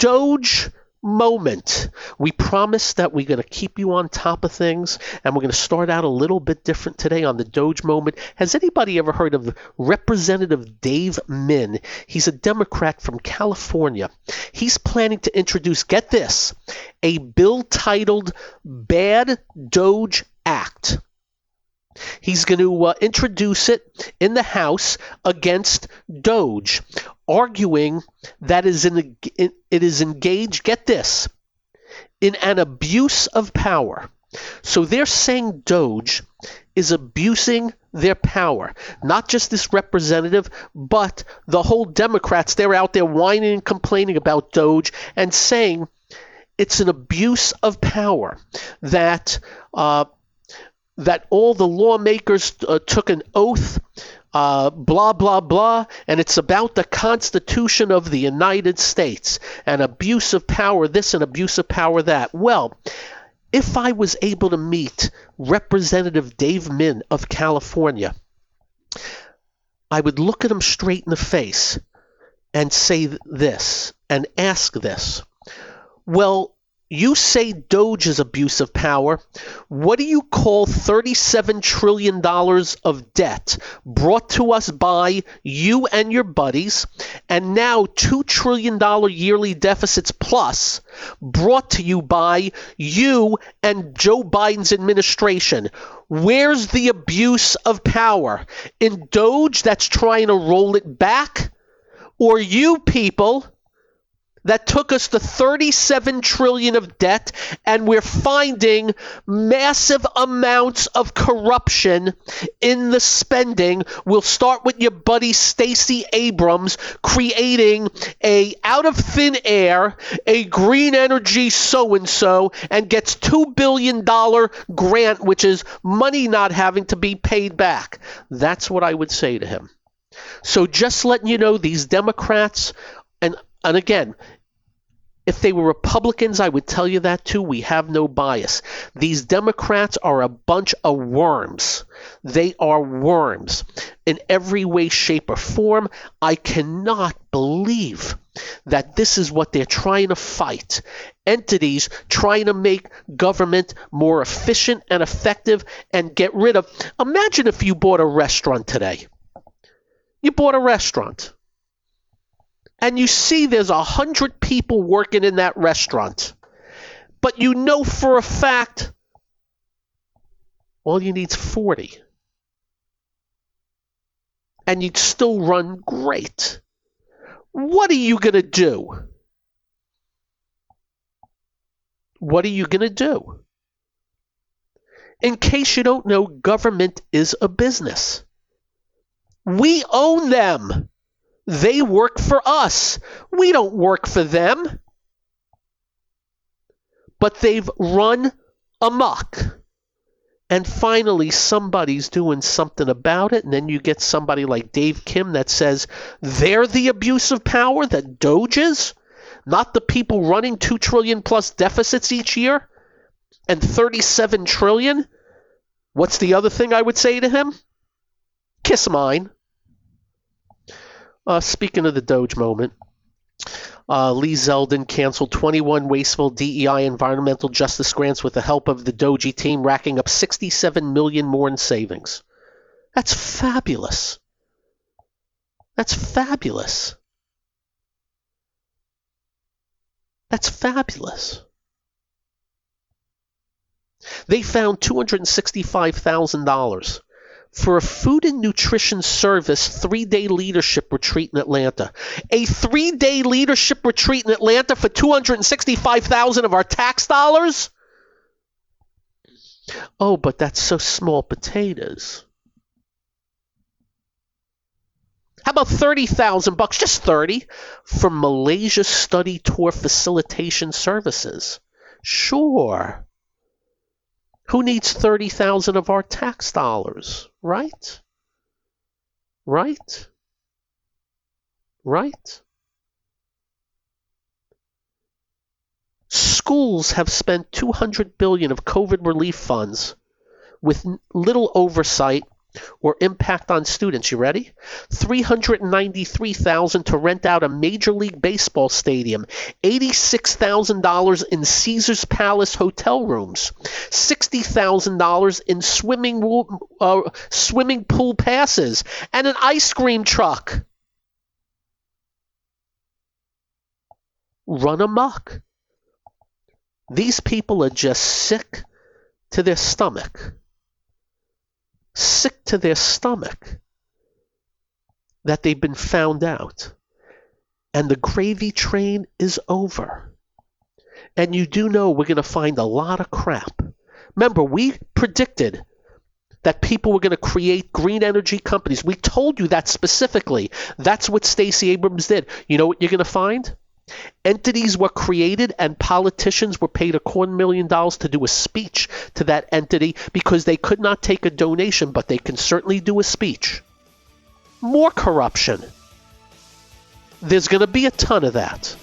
DOGE moment. We promised that we're going to keep you on top of things, and we're going to start out a little bit different today on the DOGE moment. Has anybody ever heard of Representative Dave Min? He's a Democrat from California. He's planning to introduce, get this, a bill titled Bad DOGE Act. He's going to introduce it in the House against DOGE, arguing that it is engaged, get this, in an abuse of power. So they're saying DOGE is abusing their power. Not just this representative, but the whole Democrats, they're out there whining and complaining about DOGE and saying it's an abuse of power, that all the lawmakers took an oath, blah, blah, blah, and it's about the Constitution of the United States, and abuse of power this and abuse of power that. Well, if I was able to meet Representative Dave Min of California, I would look at him straight in the face and say this, and ask this. Well, you say DOGE is abuse of power. What do you call $37 trillion of debt brought to us by you and your buddies, and now $2 trillion yearly deficits plus brought to you by you and Joe Biden's administration? Where's the abuse of power? In DOGE that's trying to roll it back? Or you people that took us to $37 trillion of debt, and we're finding massive amounts of corruption in the spending? We'll start with your buddy Stacey Abrams creating out of thin air a green energy so-and-so, and gets $2 billion grant, which is money not having to be paid back. That's what I would say to him. So just letting you know, these Democrats, and again, if they were Republicans, I would tell you that too. We have no bias. These Democrats are a bunch of worms. They are worms in every way, shape, or form. I cannot believe that this is what they're trying to fight. Entities trying to make government more efficient and effective and get rid of. Imagine if you bought a restaurant today. You bought a restaurant, and you see there's 100 people working in that restaurant, but you know for a fact all you need is 40, and you'd still run great. What are you going to do? What are you going to do? In case you don't know, government is a business. We own them. They work for us. We don't work for them. But they've run amok. And finally, somebody's doing something about it, and then you get somebody like Dave Kim that says they're the abuse of power, that DOGE is, not the people running $2 trillion plus deficits each year and $37 trillion. What's the other thing I would say to him? Kiss mine. Speaking of the DOGE moment, Lee Zeldin canceled 21 wasteful DEI environmental justice grants with the help of the DOGE team, racking up $67 million more in savings. That's fabulous. That's fabulous. That's fabulous. They found $265,000 for a food and nutrition service 3-day leadership retreat in Atlanta. A 3-day leadership retreat in Atlanta for $265,000 of our tax dollars? Oh, but that's so small potatoes. How about $30,000, just 30, for Malaysia study tour facilitation services? Sure. Who needs $30,000 of our tax dollars, right? Right? Right? Schools have spent $200 billion of COVID relief funds with little oversight or impact on students. You ready? $393,000 to rent out a Major League Baseball stadium, $86,000 in Caesars Palace hotel rooms, $60,000 in swimming pool passes, and an ice cream truck. Run amok. These people are just sick to their stomach. Sick to their stomach that they've been found out. And the gravy train is over. And you do know we're going to find a lot of crap. Remember, we predicted that people were going to create green energy companies. We told you that specifically. That's what Stacey Abrams did. You know what you're going to find? Entities were created and politicians were paid $250,000 to do a speech to that entity because they could not take a donation, but they can certainly do a speech. More corruption. There's going to be a ton of that.